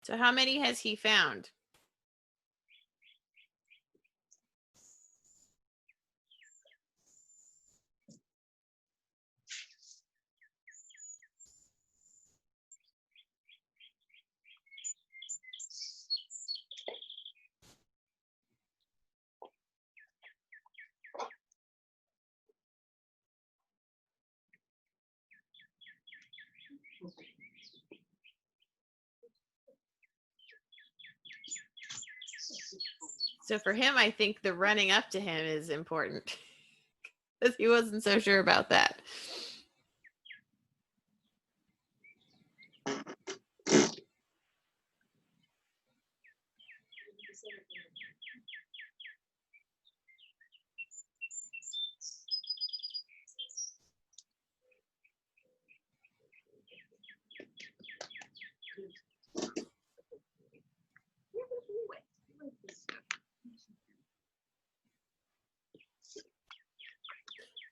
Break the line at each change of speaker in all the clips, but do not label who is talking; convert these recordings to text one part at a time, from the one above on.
So how many has he found? So for him, I think the running up to him is important because he wasn't so sure about that.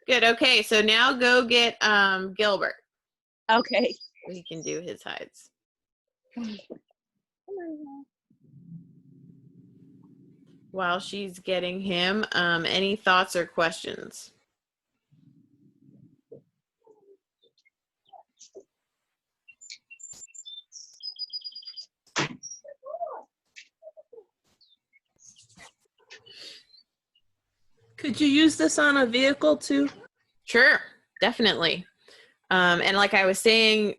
Good. Okay, so now go get Gilbert.
Okay.
So he can do his hides. While she's getting him, any thoughts or questions?
Could you use this on a vehicle too?
Sure, definitely. And like I was saying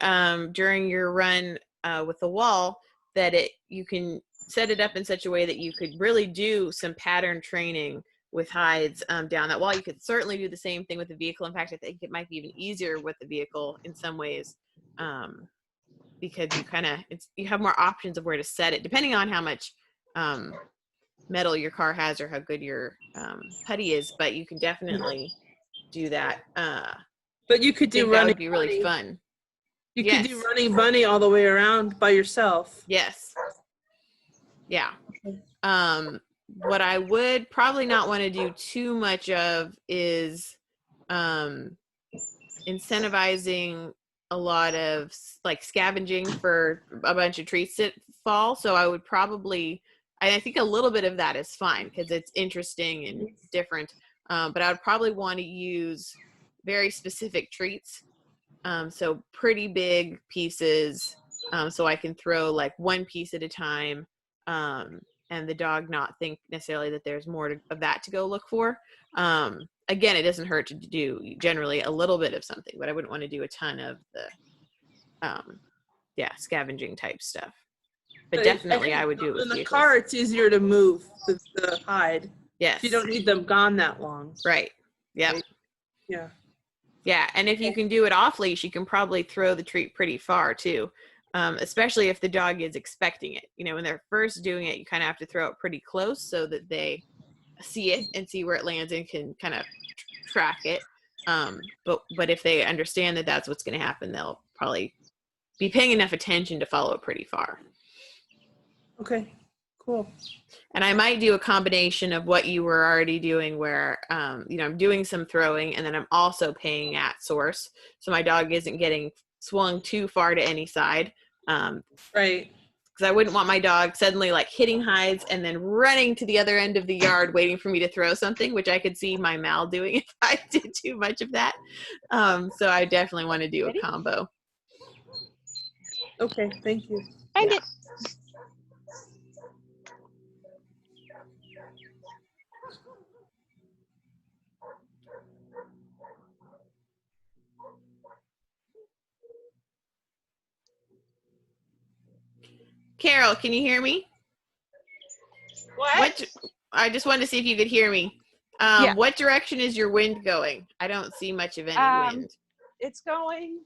during your run with the wall, that you can set it up in such a way that you could really do some pattern training with hides down that wall. You could certainly do the same thing with the vehicle. In fact, I think it might be even easier with the vehicle in some ways because you have more options of where to set it, depending on how much metal your car has or how good your putty is. But you can definitely do that.
But you could do running.
That would be really fun.
You could do running bunny all the way around by yourself.
Yes. Yeah. What I would probably not want to do too much of is incentivizing a lot of like scavenging for a bunch of treats that fall. So I would probably, I think a little bit of that is fine because it's interesting and different. But I would probably want to use very specific treats. So pretty big pieces, so I can throw like one piece at a time, and the dog not think necessarily that there's more of that to go look for. Again, it doesn't hurt to do generally a little bit of something, but I wouldn't want to do a ton of the scavenging type stuff. But definitely I would do it with
in the
vehicles.
car. It's easier to move the hide.
Yes.
You don't need them gone that long.
Right. Yep.
Right? Yeah.
Yeah, and if you can do it off leash, you can probably throw the treat pretty far too, especially if the dog is expecting it. You know, when they're first doing it, you kind of have to throw it pretty close so that they see it and see where it lands and can kind of track it. But if they understand that that's what's going to happen, they'll probably be paying enough attention to follow it pretty far.
Okay, cool.
And I might do a combination of what you were already doing where, I'm doing some throwing and then I'm also paying at source. So my dog isn't getting swung too far to any side.
Right.
Because I wouldn't want my dog suddenly like hitting hides and then running to the other end of the yard waiting for me to throw something, which I could see my Mal doing if I did too much of that. So I definitely want to do a combo.
Okay, thank you.
Find
Yeah.
it.
Carol, can you hear me?
What?
I just wanted to see if you could hear me.
Yeah.
What direction is your wind going? I don't see much of any wind.
It's going.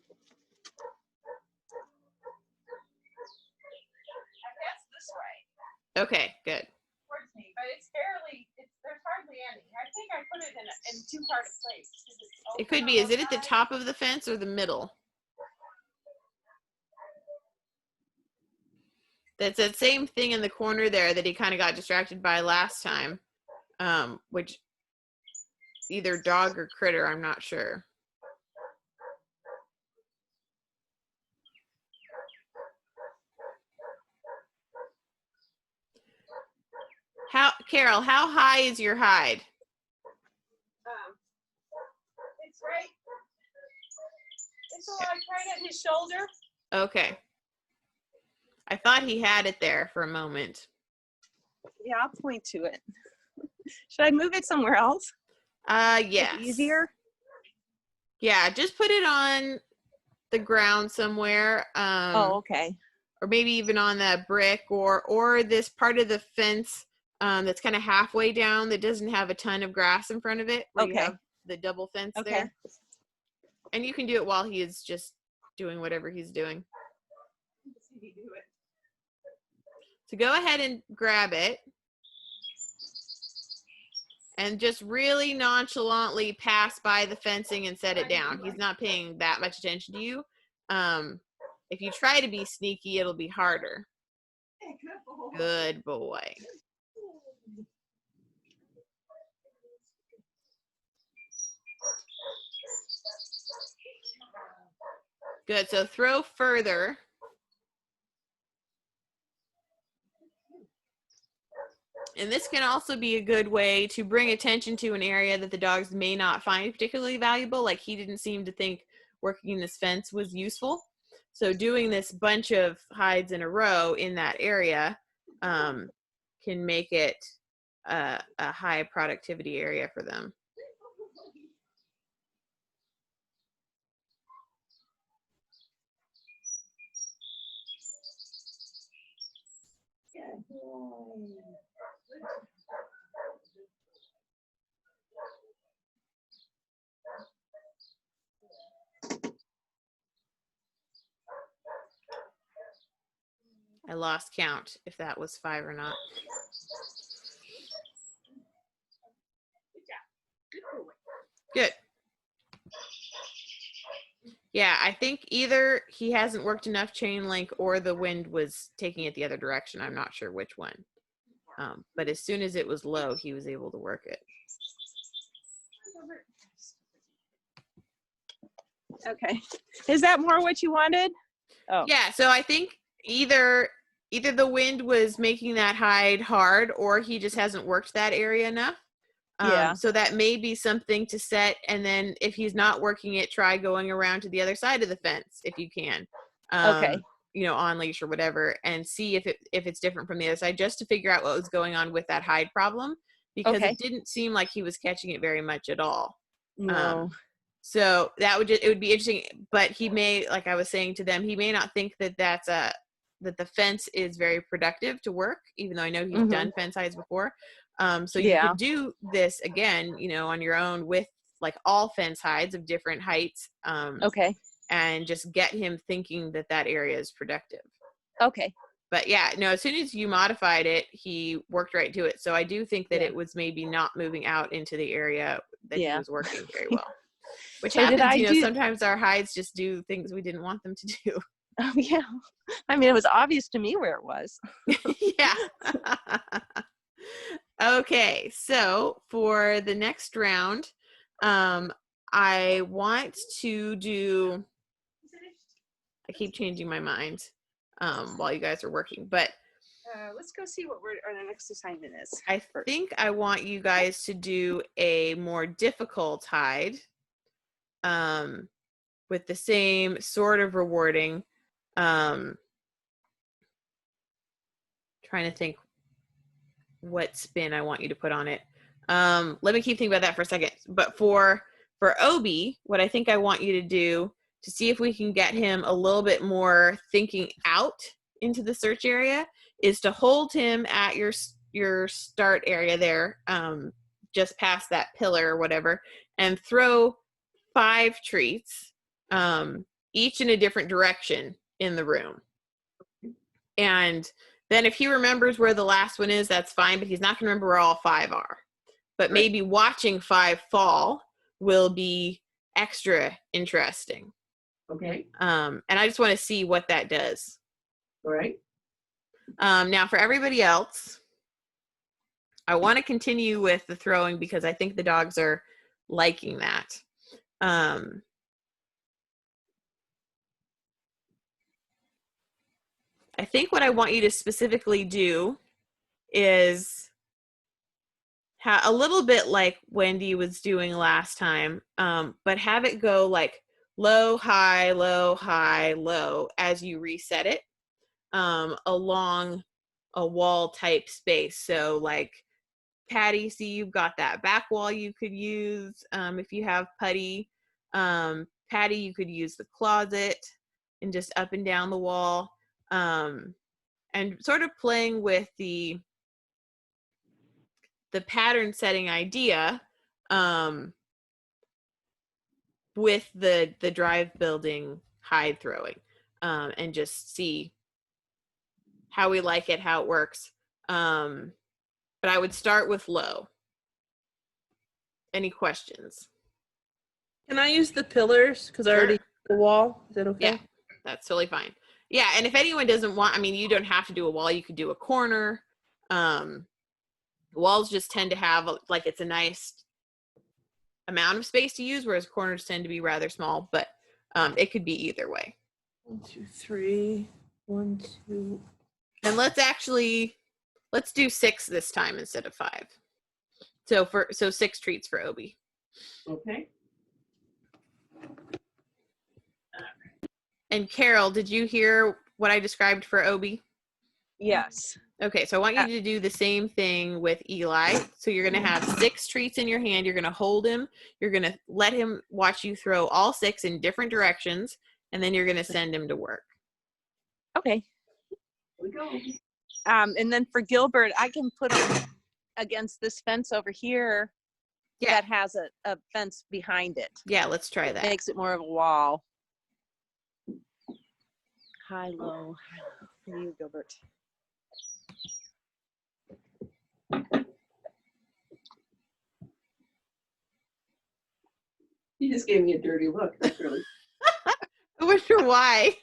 I guess this way
Okay, good.
towards me, but it's barely. There's hardly any. I think I put it in too hard a place.
It could be. Is it at the top of the fence or the middle? That's that same thing in the corner there that he kind of got distracted by last time, which either dog or critter, I'm not sure. Carol, how high is your hide?
It's right. It's like right at his shoulder.
Okay. I thought he had it there for a moment.
Yeah, I'll point to it. Should I move it somewhere else?
Yes.
Easier?
Yeah, just put it on the ground somewhere.
Oh, okay.
Or maybe even on that brick or this part of the fence that's kind of halfway down that doesn't have a ton of grass in front of it. Where you
Okay.
have the double fence
Okay.
there. And you can do it while he is just doing whatever he's doing. So go ahead and grab it. And just really nonchalantly pass by the fencing and set it down. He's not paying that much attention to you. If you try to be sneaky, it'll be harder. Good boy. Good. So throw further. And this can also be a good way to bring attention to an area that the dogs may not find particularly valuable. Like he didn't seem to think working this fence was useful. So doing this bunch of hides in a row in that area can make it a high productivity area for them. I lost count if that was 5 or not. Good. Yeah, I think either he hasn't worked enough chain link or the wind was taking it the other direction. I'm not sure which one. But as soon as it was low, he was able to work it.
Okay. Is that more what you wanted? Oh.
Yeah, so I think either the wind was making that hide hard or he just hasn't worked that area enough.
Yeah.
So that may be something to set, and then if he's not working it, try going around to the other side of the fence if you can.
Okay.
You know, on leash or whatever, and see if it's different from the other side, just to figure out what was going on with that hide problem, because it didn't seem like he was catching it very much at all.
No.
So that it would be interesting, but he may, like I was saying to them, he may not think that that the fence is very productive to work, even though I know he's done fence hides before. So you could do this again, you know, on your own with like all fence hides of different heights.
Okay.
And just get him thinking that that area is productive.
Okay.
But yeah, no, as soon as you modified it, he worked right to it. So I do think that it was maybe not moving out into the area that he was working very well. Which
So
happens, you know, sometimes our hides just do things we didn't want them to do.
Oh, yeah. I mean, it was obvious to me where it was.
Yeah. Okay, so for the next round, I want to do, I keep changing my mind while you guys are working, but
Let's go see what our next assignment is.
I think I want you guys to do a more difficult hide with the same sort of rewarding. Trying to think what spin I want you to put on it. Let me keep thinking about that for a second. But for Obi, what I think I want you to do to see if we can get him a little bit more thinking out into the search area is to hold him at your start area there, just past that pillar or whatever, and throw 5 treats, each in a different direction in the room. And then if he remembers where the last one is, that's fine, but he's not going to remember where all 5 are. But maybe watching 5 fall will be extra interesting.
Okay.
And I just want to see what that does.
All right.
Now for everybody else, I want to continue with the throwing because I think the dogs are liking that. I think what I want you to specifically do is a little bit like Wendy was doing last time, but have it go like low, high, low as you reset it, along a wall type space. So like Patty, see, you've got that back wall you could use if you have putty. Patty, you could use the closet and just up and down the wall, and sort of playing with the pattern setting idea with the drive building hide throwing, and just see how we like it, how it works. But I would start with low. Any questions?
Can I use the pillars? Because I already did the wall. Is that okay?
Yeah, that's totally fine. Yeah, and if anyone doesn't want, I mean, you don't have to do a wall. You could do a corner. Walls just tend to have, like, it's a nice amount of space to use, whereas corners tend to be rather small, but it could be either way.
1, 2, 3. 1, 2.
And let's do 6 this time instead of 5. So 6 treats for Obi.
Okay.
And Carol, did you hear what I described for Obi?
Yes.
Okay, so I want you to do the same thing with Eli. So you're going to have 6 treats in your hand. You're going to hold him. You're going to let him watch you throw all 6 in different directions, and then you're going to send him to work.
Okay.
Here we go.
And then for Gilbert, I can put him against this fence over here that has a fence behind it.
Yeah, let's try that.
Makes it more of a wall. High, low. For you, Gilbert.
You just gave me a dirty look. That's really.
I wonder why.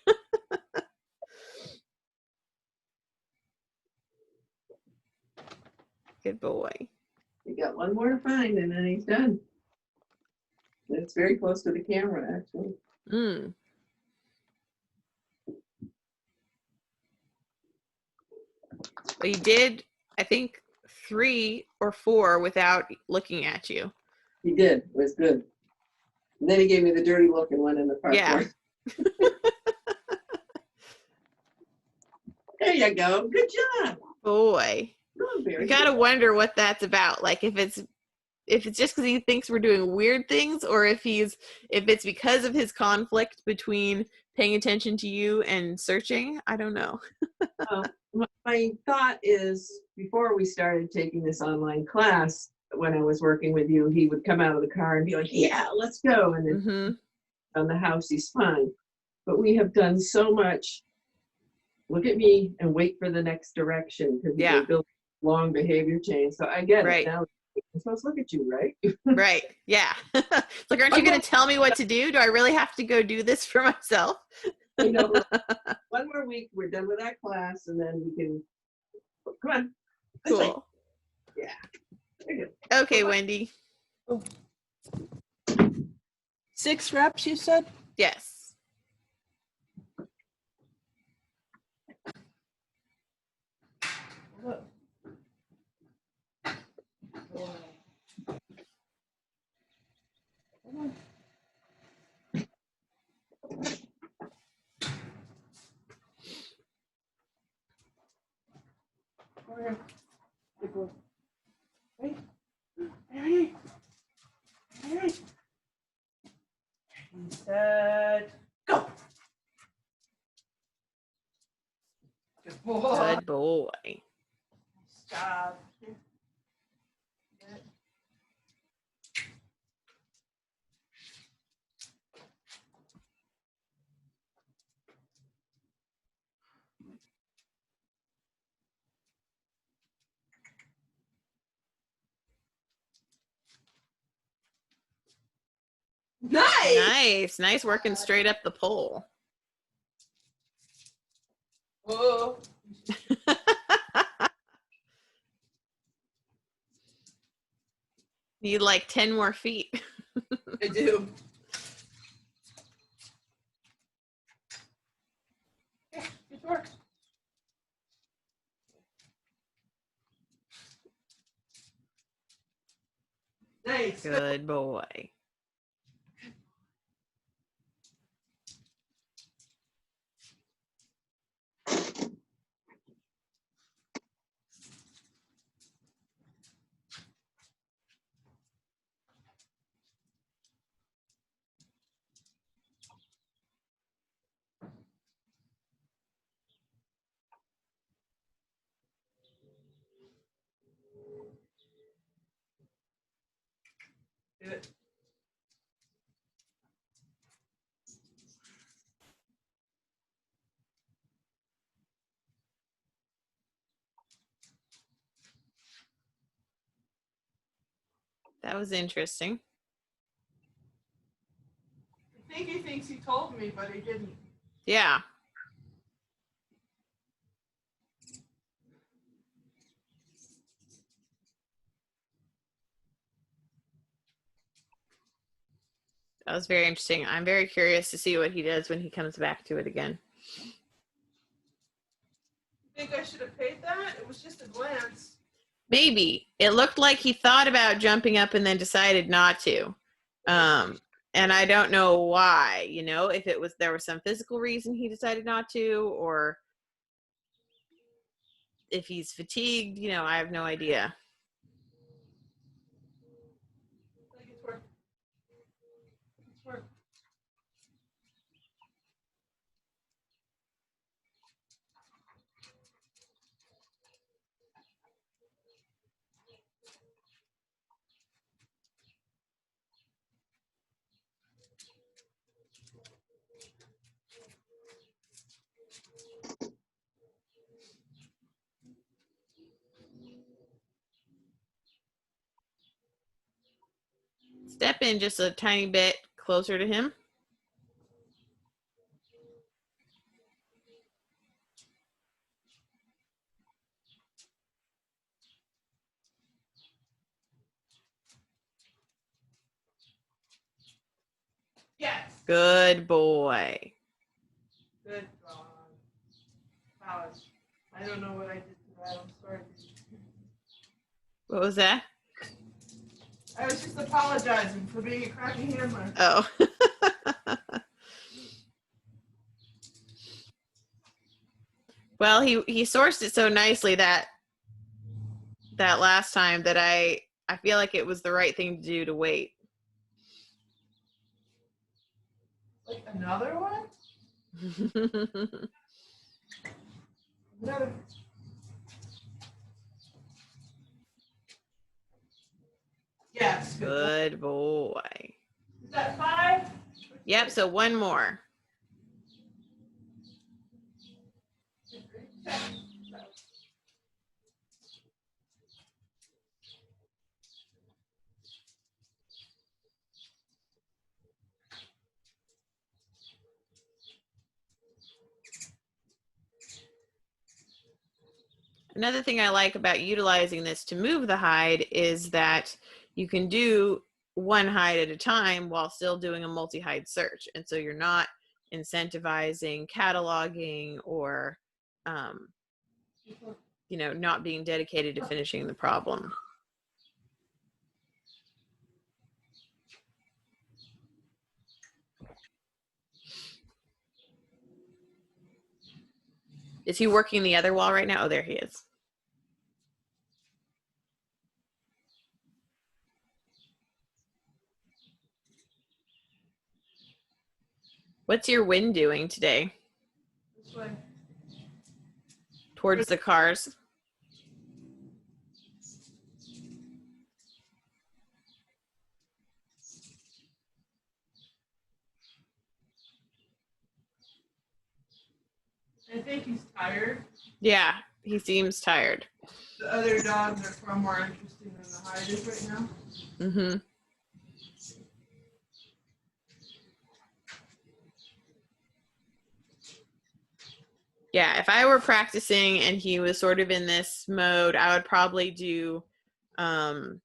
Good boy.
You got one more to find, and then he's done. It's very close to the camera, actually.
Mm. Well, you did, I think, 3 or 4 without looking at you.
He did. It was good. And then he gave me the dirty look and went in the park.
Yeah.
There you go. Good job.
Boy.
Oh, very
You gotta
good.
wonder what that's about. Like if it's just because he thinks we're doing weird things, or if it's because of his conflict between paying attention to you and searching. I don't know.
My thought is, before we started taking this online class, when I was working with you, he would come out of the car and be like, yeah, let's go. And then
Mm-hmm.
on the house, he's fine. But we have done so much, look at me and wait for the next direction, because
Yeah.
we built long behavior chain. So I get
Right.
it now. I'm supposed to look at you, right?
Right. Yeah. It's like, aren't you going to tell me what to do? Do I really have to go do this for myself?
You know, one more week, we're done with that class, and then we can, come on. This way.
Cool.
Yeah. Very good.
Okay, Wendy.
6 reps, you said?
Yes.
Over here. Good boy. Ready? Ready? Ready? Set. Go. Good boy.
Good boy.
Nice job. Here. Good. Nice.
Nice working straight up the pole.
Whoa.
Need like 10 more feet.
I do. Yeah, good work. Nice.
Good boy.
Good.
That was interesting.
I think he thinks he told me, but he didn't.
Yeah. That was very interesting. I'm very curious to see what he does when he comes back to it again.
You think I should have paid that? It was just a glance.
Maybe. It looked like he thought about jumping up and then decided not to. And I don't know why, you know, if it was there was some physical reason he decided not to, or if he's fatigued, you know, I have no idea.
I think it's work. It's work.
Step in just a tiny bit closer to him.
Yes.
Good boy.
Good dog. Wow. I don't know what I did to that. I'm sorry.
What was that?
I was just apologizing for being a crappy handler.
Oh. Well, he sourced it so nicely that last time that I feel like it was the right thing to do to wait.
Like another one? Another. Yes.
Good boy.
Is that 5?
Yep, so one more. Another thing I like about utilizing this to move the hide is that you can do one hide at a time while still doing a multi-hide search. And so you're not incentivizing cataloging or, you know, not being dedicated to finishing the problem. Is he working the other wall right now? Oh, there he is. What's your wind doing today
This way.
towards the cars?
I think he's tired.
Yeah, he seems tired.
The other dogs are far more interesting than the Hyde is right now.
Mm-hmm. Yeah, if I were practicing and he was sort of in this mode, I would probably do, well,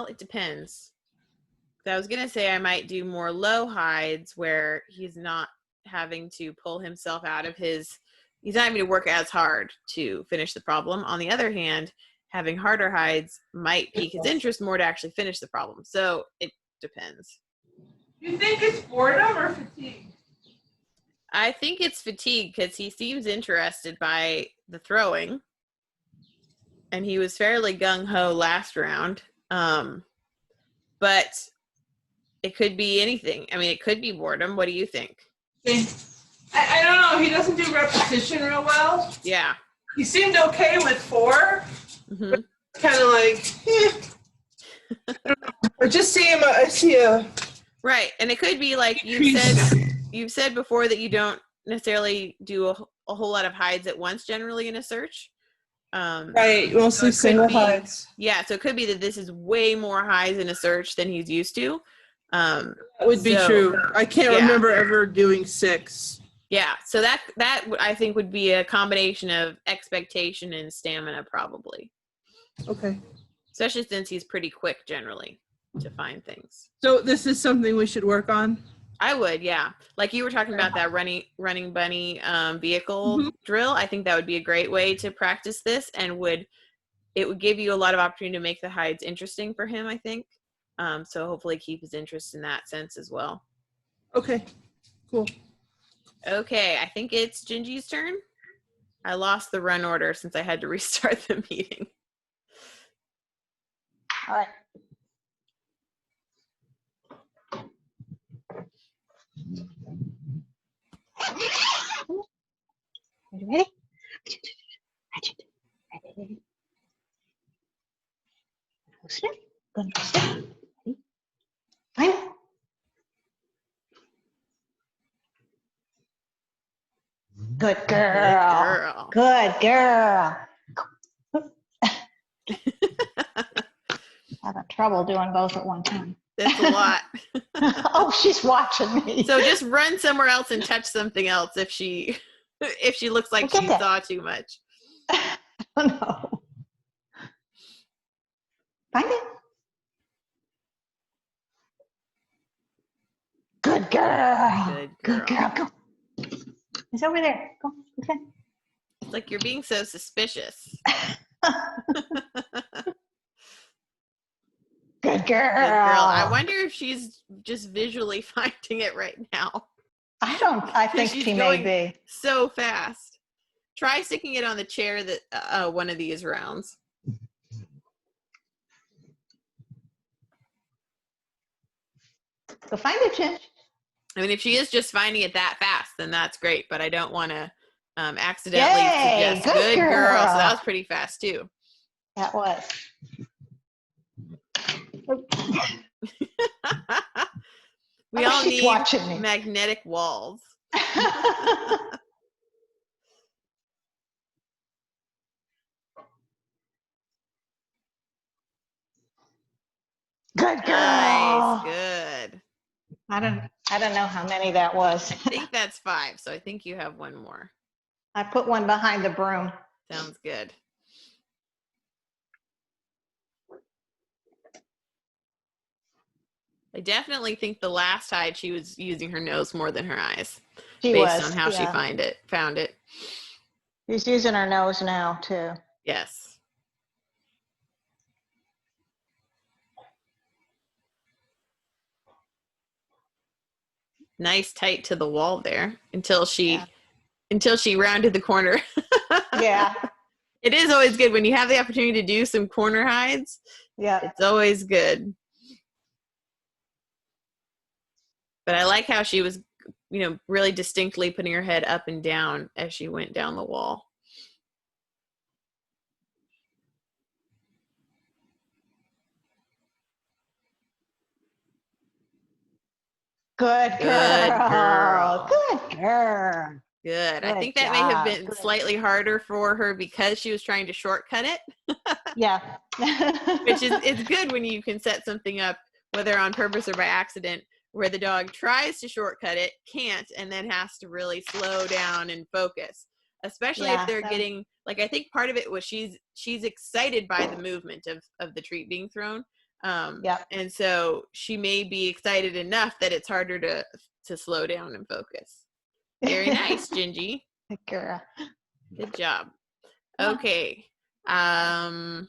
it depends. I was going to say I might do more low hides where he's not having to pull himself out of he's not having to work as hard to finish the problem. On the other hand, having harder hides might pique his interest more to actually finish the problem. So it depends.
You think it's boredom or fatigue?
I think it's fatigue because he seems interested by the throwing. And he was fairly gung-ho last round. But it could be anything. I mean, it could be boredom. What do you think?
I don't know. He doesn't do repetition real well.
Yeah.
He seemed okay with 4.
Mm-hmm.
Kind of like, or just see him. I see a
Right. And it could be like you've said before that you don't necessarily do a whole lot of hides at once generally in a search.
right, mostly
so single
hides.
Yeah, so it could be that this is way more hides in a search than he's used to.
That would be
so,
true. I can't
yeah.
remember ever doing 6.
Yeah, so that I think would be a combination of expectation and stamina probably.
Okay.
Especially since he's pretty quick generally to find things.
So this is something we should work on.
I would, yeah. Like you were talking about that running bunny vehicle drill. I think that would be a great way to practice this, and it would give you a lot of opportunity to make the hides interesting for him, I think. So hopefully keep his interest in that sense as well.
Okay, cool.
Okay, I think it's Gingy's turn. I lost the run order since I had to restart the meeting.
All right. Are you ready? Ready. Go sit. Go sit. Ready? Fine. Good girl. Good girl. Having trouble doing both at one time.
That's a lot.
Oh, she's watching me.
So just run somewhere else and touch something else if she looks like she saw too much.
Oh no. Find it. Good girl.
Good girl.
Go. It's over there. Go. Okay.
It's like you're being so suspicious.
Good girl.
Good girl. I wonder if she's just visually finding it right now.
I think she may be.
So fast. Try sticking it on the chair that one of these rounds.
Go find it, Jen.
I mean, if she is just finding it that fast, then that's great. But I don't want to accidentally suggest good girl. So that was pretty fast too.
That was.
We all
She's
need
watching me.
magnetic walls.
Good girl.
Nice, good.
I don't know how many that was.
I think that's 5, so I think you have one more.
I put one behind the broom.
Sounds good. I definitely think the last hide she was using her nose more than her eyes. Based on how she found it.
She's using her nose now too.
Yes. Nice tight to the wall there until she rounded the corner.
Yeah.
It is always good when you have the opportunity to do some corner hides.
Yeah.
It's always good. But I like how she was, really distinctly putting her head up and down as she went down the wall.
Good
Good
girl.
girl.
Good girl.
Good. I
Good
think that may have
job.
been
Good.
slightly harder for her because she was trying to shortcut it,
Yeah.
which is it's good when you can set something up, whether on purpose or by accident, where the dog tries to shortcut it, can't, and then has to really slow down and focus. Especially if
Yeah,
they're
that-
getting, like, I think part of it was she's excited by the movement of the treat being thrown.
Yep.
And so she may be excited enough that it's harder to slow down and focus. Very nice, Gingy.
Good girl.
Good job.
Yeah.
Okay. I've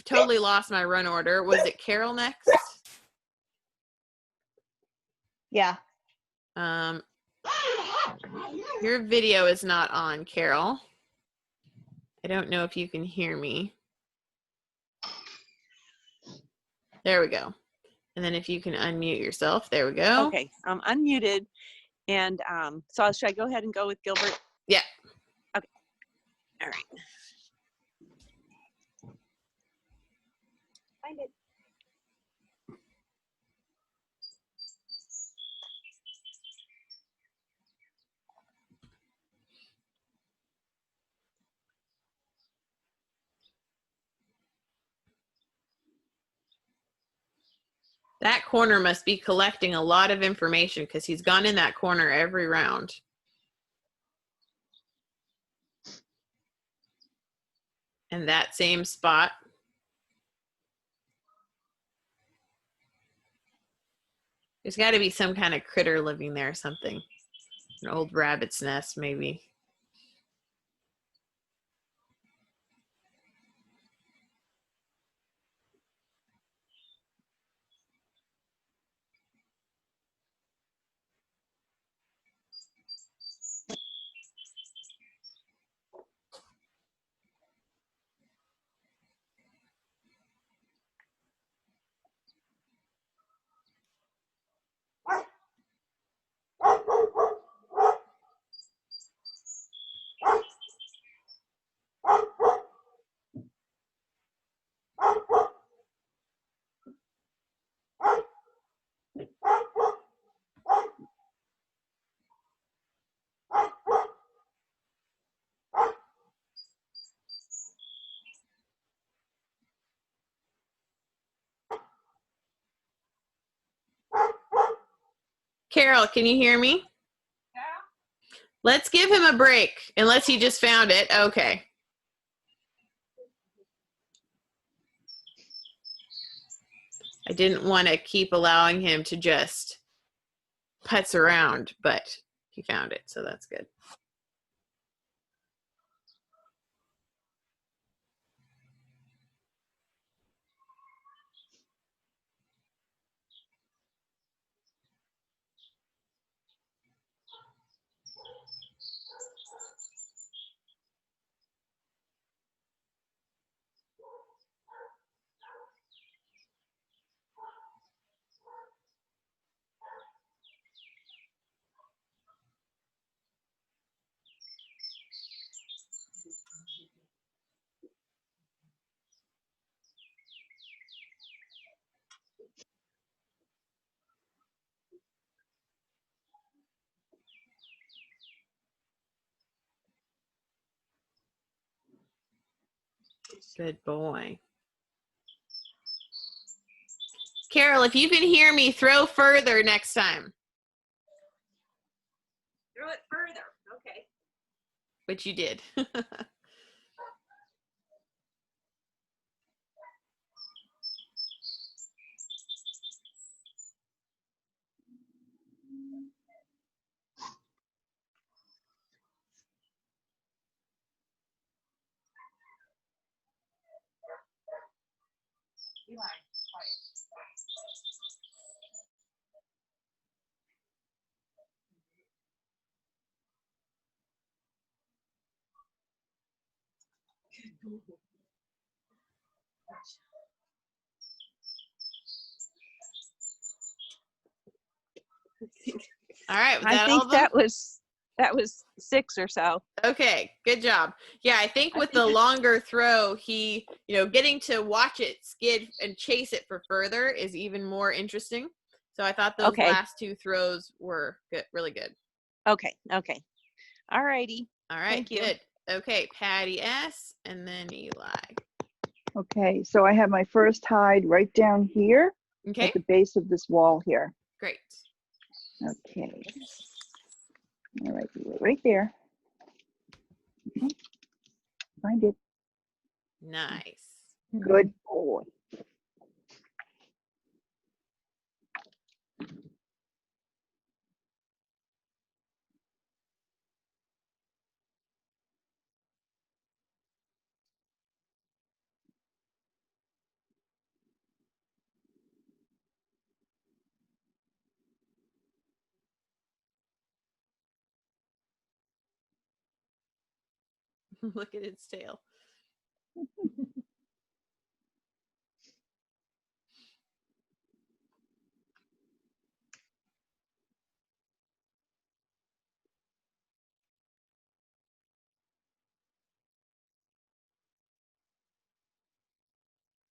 totally lost my run order. Was it Carol next?
Yeah.
Your video is not on, Carol. I don't know if you can hear me. There we go. And then if you can unmute yourself, there we go.
Okay, I'm unmuted. And so should I go ahead and go with Gilbert?
Yeah.
Okay. All right. Find it.
That corner must be collecting a lot of information because he's gone in that corner every round. And that same spot. There's got to be some kind of critter living there or something. An old rabbit's nest, maybe. Carol, can you hear me?
Yeah.
Let's give him a break, unless he just found it. Okay. I didn't want to keep allowing him to just putz around, but he found it, so that's good. Good boy. Carol, if you can hear me, throw further next time.
Throw it further. Okay.
Which you did.
Eli, quiet.
All right, was
I
that all
think
of them?
that was 6 or so.
Okay, good job. Yeah, I think
I
with
think
the
it's-
longer throw, he, getting to watch it skid and chase it for further is even more interesting. So I thought those
Okay.
last 2 throws were good, really good.
Okay. All righty.
All right,
Thank you.
good. Okay, Patty S. and then Eli.
Okay, so I have my first hide right down here
Okay,
at the base of this wall here.
great.
Okay. All right, right there. Okay. Find it.
Nice.
Good boy.
Look at its tail.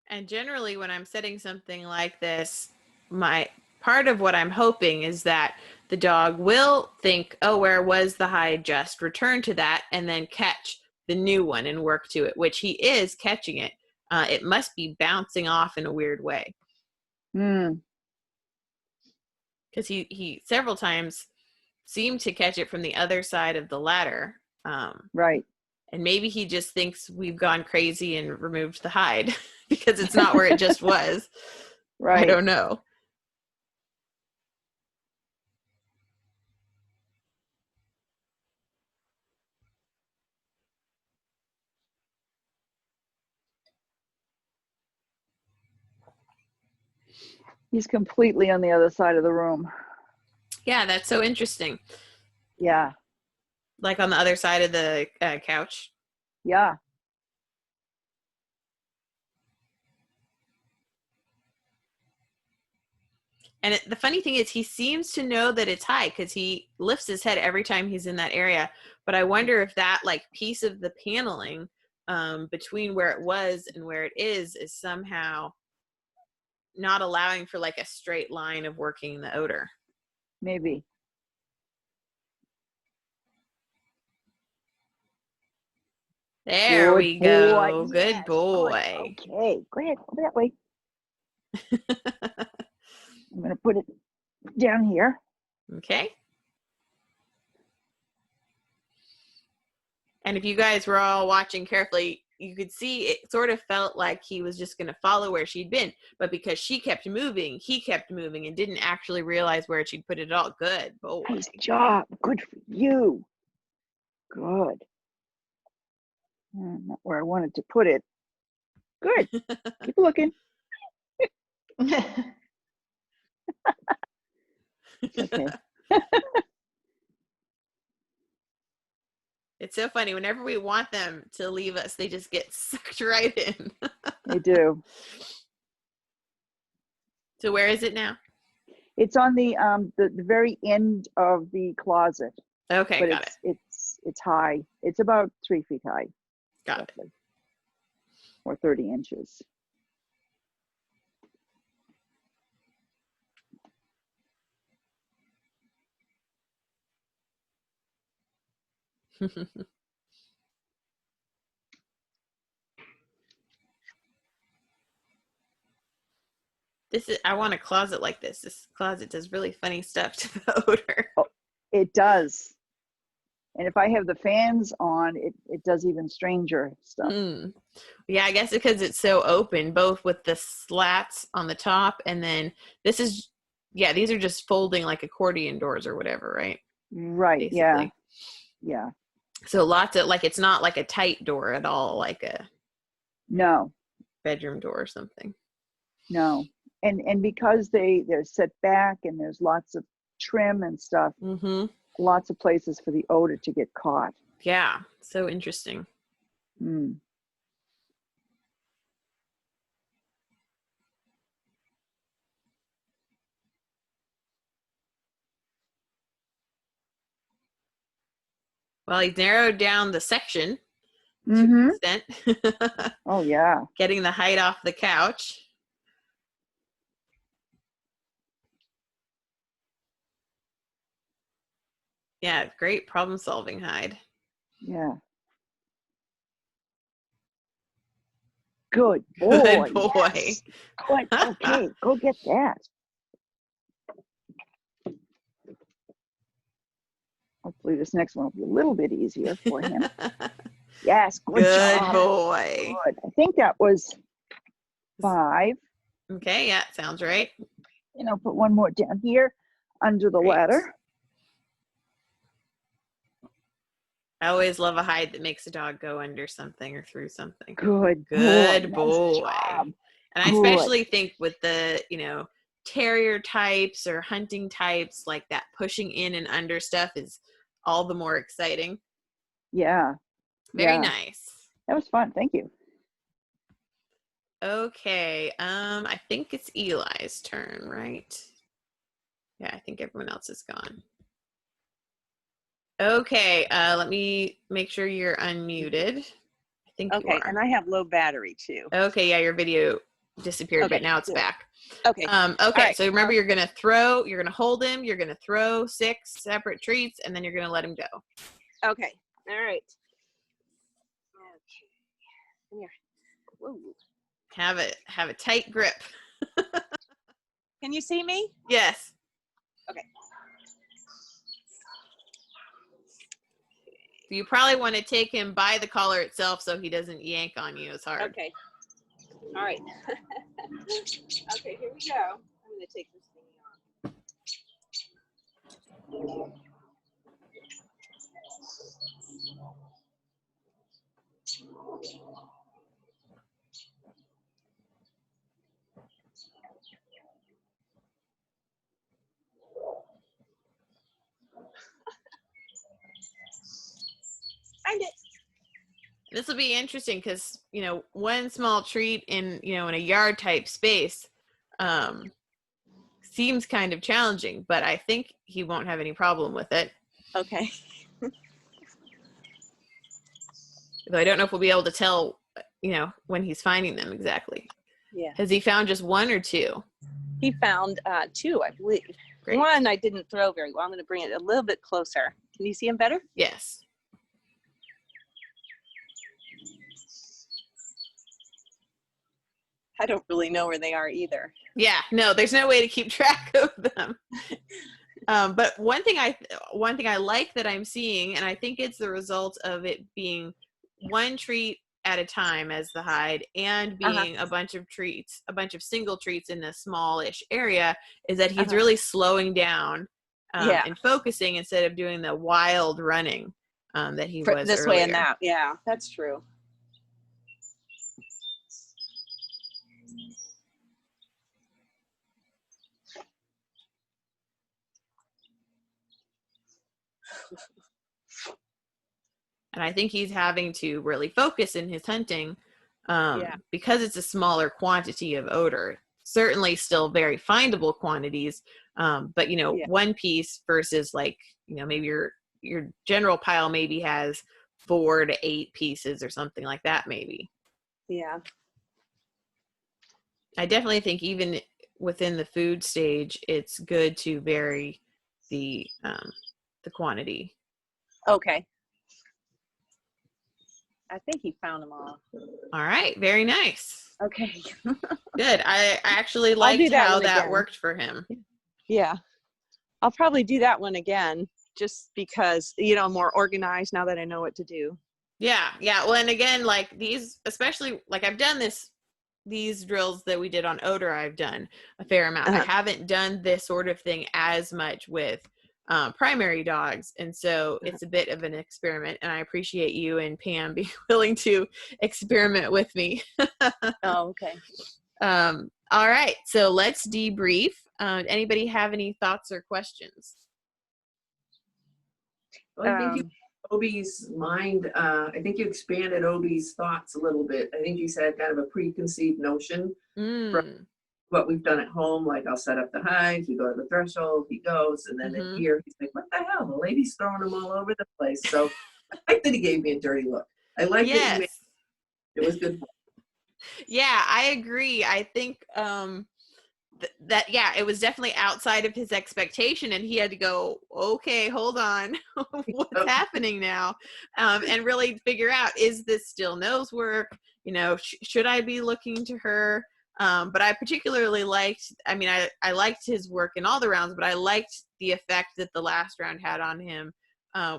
And generally, when I'm setting something like this, my part of what I'm hoping is that the dog will think, oh, where was the hide just? Return to that and then catch the new one and work to it, which he is catching it. It must be bouncing off in a weird way
Hmm.
because he several times seemed to catch it from the other side of the ladder.
Right.
And maybe he just thinks we've gone crazy and removed the hide because it's not where it just was.
Right.
I don't know.
He's completely on the other side of the room.
Yeah, that's so interesting.
Yeah.
Like on the other side of the couch.
Yeah.
And the funny thing is, he seems to know that it's high because he lifts his head every time he's in that area. But I wonder if that like piece of the paneling between where it was and where it is somehow not allowing for like a straight line of working the odor.
Maybe.
There
Good
we go.
boy.
Good
Yes,
boy.
Okay. Go ahead. Over that way. I'm going to put it down here.
Okay. And if you guys were all watching carefully, you could see it sort of felt like he was just going to follow where she'd been. But because she kept moving, he kept moving and didn't actually realize where she'd put it all. Good boy.
Nice job. Good for you. Good. Not where I wanted to put it. Good. Keep looking. Okay.
It's so funny. Whenever we want them to leave us, they just get sucked right in.
They do.
So where is it now?
It's on the very end of the closet,
Okay,
but
got it.
it's high. It's about 3 feet high,
Got it.
roughly, or 30 inches.
I want a closet like this. This closet does really funny stuff to the odor.
It does. And if I have the fans on, it does even stranger stuff.
Yeah, I guess because it's so open, both with the slats on the top and then these are just folding like accordion doors or whatever, right?
Right.
Basically.
Yeah. Yeah.
So lots of like, it's not like a tight door at all, like a
No.
bedroom door or something.
No. And because they're set back and there's lots of trim and stuff, lots of places for the odor to get caught.
Yeah, so interesting.
Mm.
Well, he's narrowed down the section to
Mm-hmm.
an extent.
Oh, yeah.
Getting the height off the couch. Yeah, great problem solving hide.
Yeah. Good boy.
Good boy.
Yes. Good. Okay, go get that. Hopefully this next one will be a little bit easier for him. Yes, good
Good
job.
boy.
Good. I think that was 5.
Okay, yeah, sounds right.
And I'll put one more down here under the
Great.
ladder.
I always love a hide that makes a dog go under something or through something.
Good.
Good
boy.
boy.
Nice job.
And I
Good.
especially think with the, terrier types or hunting types, like that pushing in and under stuff is all the more exciting.
Yeah.
Very
Yeah.
nice.
That was fun. Thank you.
Okay. I think it's Eli's turn, right? Yeah, I think everyone else is gone. Okay, let me make sure you're unmuted. I think you
Okay,
are.
and I have low battery too.
Okay, yeah, your video disappeared,
Okay,
but now it's
good.
back.
Okay.
Okay,
right.
so remember you're gonna hold him, you're gonna throw 6 separate treats, and then you're gonna let him go.
Okay. All right. Okay. Come here. Whoa.
Have a tight grip.
Can you see me?
Yes.
Okay.
You probably want to take him by the collar itself so he doesn't yank on you as hard.
Okay. All right. Okay, here we go. I'm going to take this thing off. Find it.
This will be interesting because, one small treat in a yard type space seems kind of challenging, but I think he won't have any problem with it.
Okay.
Though I don't know if we'll be able to tell, when he's finding them exactly.
Yeah.
Has he found just 1 or 2?
He found 2, I believe.
Great.
One I didn't throw very well. I'm going to bring it a little bit closer. Can you see him better?
Yes.
I don't really know where they are either.
Yeah, no, there's no way to keep track of them. But one thing I like that I'm seeing, and I think it's the result of it being 1 treat at a time as the hide and being a bunch of single treats in a smallish area, is that he's really slowing down and focusing instead of doing the wild running that he was
this
earlier.
way and that. Yeah, that's true.
And I think he's having to really focus in his hunting because it's a smaller quantity of odor. Certainly still very findable quantities, but 1 piece versus maybe your general pile maybe has 4 to 8 pieces or something like that maybe.
Yeah.
I definitely think even within the food stage, it's good to vary the quantity.
Okay. I think he found them all.
All right, very nice.
Okay.
Good. I actually
do
liked
that
how
one
that
again.
worked for him.
Yeah. I'll probably do that one again just because, I'm more organized now that I know what to do.
Yeah. Well, and again, like these, especially I've done these drills that we did on odor, I've done a fair amount. I haven't done this sort of thing as much with primary dogs, and so it's a bit of an experiment, and I appreciate you and Pam being willing to experiment with me.
Oh, okay.
All right, so let's debrief. Anybody have any thoughts or questions?
Well, I think Obi's mind, I think you expanded Obi's thoughts a little bit. I think he's had kind of a preconceived notion from what we've done at home. Like, I'll set up the hides, we go to the threshold, he goes, and then in here, he's like, what the hell? The lady's throwing them all over the place. So I like that he gave me a dirty look. I like that he made,
Yes.
it was good.
Yeah, I agree. I think that yeah, it was definitely outside of his expectation, and he had to go, okay, hold on, what's happening now, and really figure out, is this still nose work? You know, should I be looking to her? But I particularly liked. I mean, I liked his work in all the rounds, but I liked the effect that the last round had on him,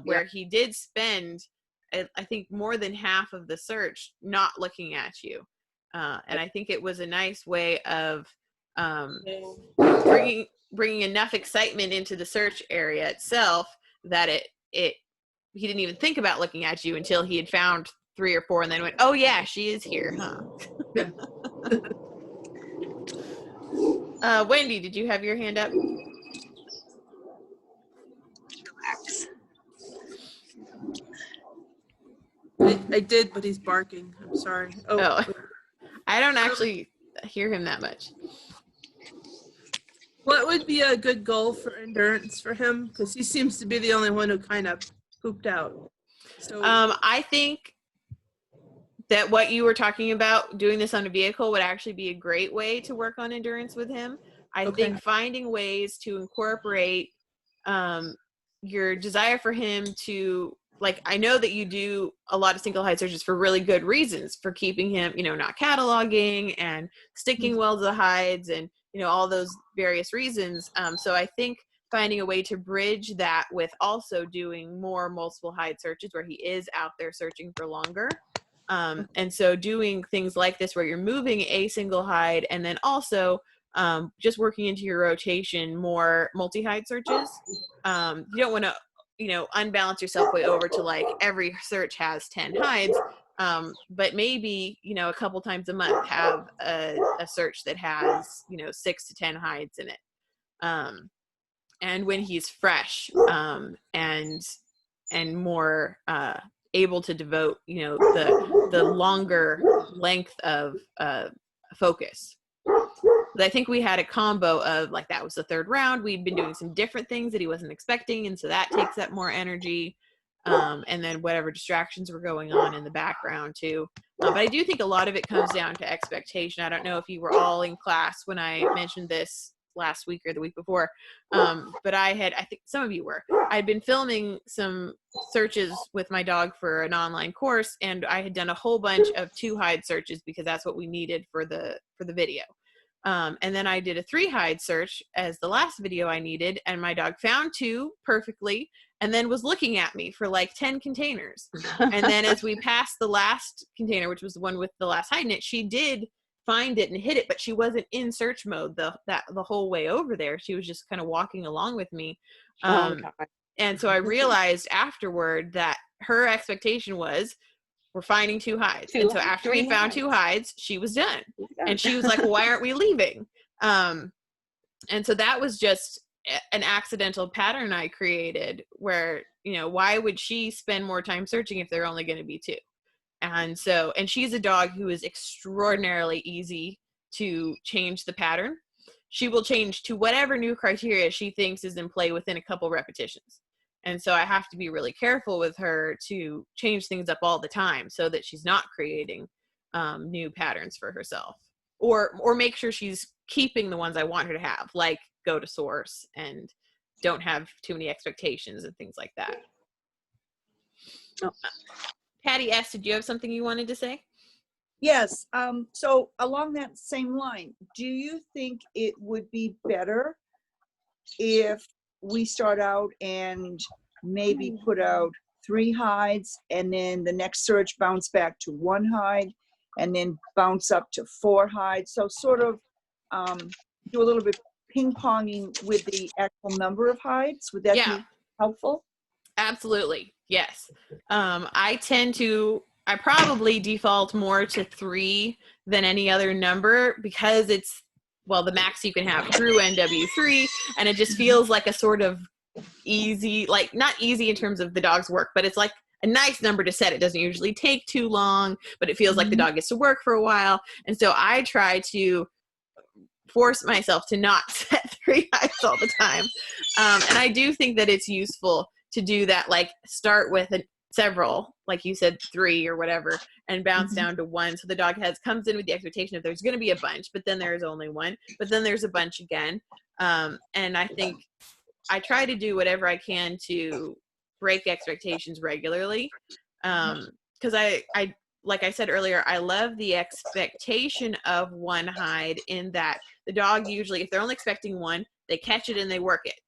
where he did spend, I think, more than half of the search not looking at you. And I think it was a nice way of bringing enough excitement into the search area itself that he didn't even think about looking at you until he had found 3 or 4 and then went, oh yeah, she is here, huh? Wendy, did you have your hand up?
I did, but he's barking. I'm sorry.
Oh. I don't actually hear him that much.
What would be a good goal for endurance for him? Because he seems to be the only one who kind of pooped out. So
I think that what you were talking about, doing this on a vehicle, would actually be a great way to work on endurance with him. I think finding ways to incorporate your desire for him to, like, I know that you do a lot of single hide searches for really good reasons, for keeping him, you know, not cataloging and sticking well to the hides and, you know, all those various reasons. So I think finding a way to bridge that with also doing more multiple hide searches where he is out there searching for longer. And so doing things like this where you're moving a single hide and then also just working into your rotation more multi-hide searches. You don't want to, you know, unbalance yourself way over to like every search has 10 hides, but maybe, you know, a couple times a month have a search that has, you know, 6 to 10 hides in it. And when he's fresh and more able to devote, you know, the longer length of focus. But I think we had a combo of, like, that was the 3rd round. We'd been doing some different things that he wasn't expecting, and so that takes up more energy. And then whatever distractions were going on in the background too. But I do think a lot of it comes down to expectation. I don't know if you were all in class when I mentioned this last week or the week before, but I think some of you were. I'd been filming some searches with my dog for an online course, and I had done a whole bunch of 2 hide searches because that's what we needed for the video. And then I did a 3 hide search as the last video I needed, and my dog found 2 perfectly and then was looking at me for like 10 containers. And then as we passed the last container, which was the one with the last hide in it, she did find it and hit it, but she wasn't in search mode the whole way over there. She was just kind of walking along with me. And so I realized afterward that her expectation was, we're finding 2 hides. And so after we found 2 hides, she was done. And she was like, well, why aren't we leaving? And so that was just an accidental pattern I created where, you know, why would she spend more time searching if they're only going to be 2? And so, and she's a dog who is extraordinarily easy to change the pattern. She will change to whatever new criteria she thinks is in play within a couple repetitions. And so I have to be really careful with her to change things up all the time so that she's not creating new patterns for herself, or make sure she's keeping the ones I want her to have, like go to source and don't have too many expectations and things like that. Patty S., did you have something you wanted to say?
Yes. So along that same line, do you think it would be better if we start out and maybe put out 3 hides and then the next search bounce back to 1 hide and then bounce up to 4 hides? So sort of do a little bit ping-ponging with the actual number of hides. Would that be helpful?
Absolutely. Yes. I probably default more to 3 than any other number because it's, well, the max you can have through NW3, and it just feels like a sort of easy, like not easy in terms of the dog's work, but it's like a nice number to set. It doesn't usually take too long, but it feels like the dog gets to work for a while. And so I try to force myself to not set 3 hides all the time. And I do think that it's useful to do that, like start with several, like you said, 3 or whatever, and bounce
Mhm.
down to 1. So the dog comes in with the expectation of there's going to be a bunch, but then there's only 1, but then there's a bunch again. And I think I try to do whatever I can to break expectations regularly. Because I like I said earlier, I love the expectation of 1 hide, in that the dog usually, if they're only expecting 1, they catch it and they work it,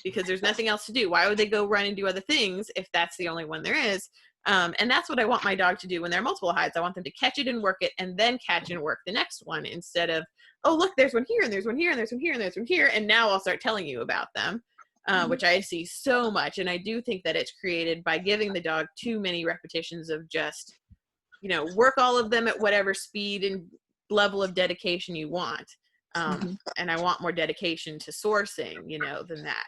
because there's nothing else to do. Why would they go run and do other things if that's the only one there is? And that's what I want my dog to do when there are multiple hides. I want them to catch it and work it, and then catch and work the next one, instead of, oh, look, there's one here, and there's one here, and there's one here, and there's one here, and now I'll start telling you about them, which I see so much. And I do think that it's created by giving the dog too many repetitions of just, work all of them at whatever speed and level of dedication you want. And I want more dedication to sourcing, than that.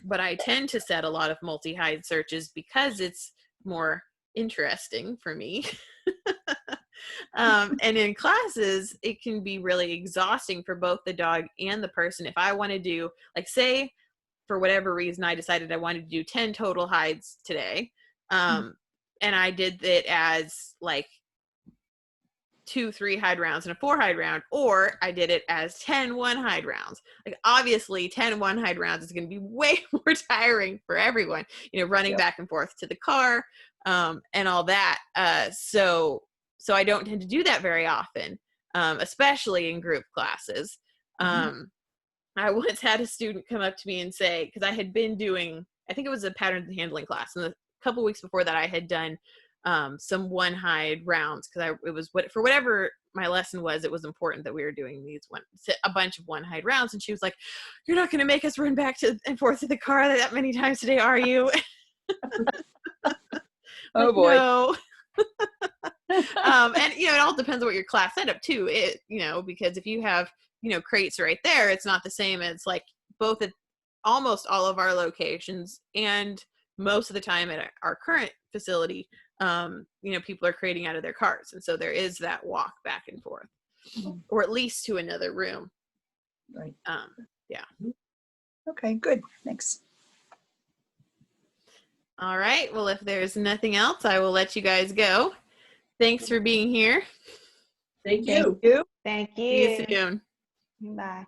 But I tend to set a lot of multi-hide searches because it's more interesting for me. And in classes, it can be really exhausting for both the dog and the person. If I want to do, like, say, for whatever reason, I decided I wanted to do 10 total hides today. And I did it as like 2 3-hide rounds and a 4-hide round, or I did it as 10 1-hide rounds. Like, obviously 10 1-hide rounds is going to be way more tiring for everyone, running back and forth to the car, and all that. So I don't tend to do that very often, especially in group classes. I once had a student come up to me and say, because I had been doing, I think it was a patterns and handling class, and the couple weeks before that I had done some 1-hide rounds, because it was for whatever my lesson was, it was important that we were doing a bunch of 1-hide rounds. And she was like, "You're not going to make us run back and forth to the car that many times today, are you?"
Oh boy.
No. And it all depends on what your class setup too. Because if you have crates right there, it's not the same as like both at almost all of our locations, and most of the time at our current facility, people are creating out of their cars, and so there is that walk back and forth, or at least to another room.
Right.
Yeah.
Okay, good. Thanks.
All right. Well, if there's nothing else, I will let you guys go. Thanks for being here.
Thank you.
You?
Thank
See you
you.
soon.
Bye.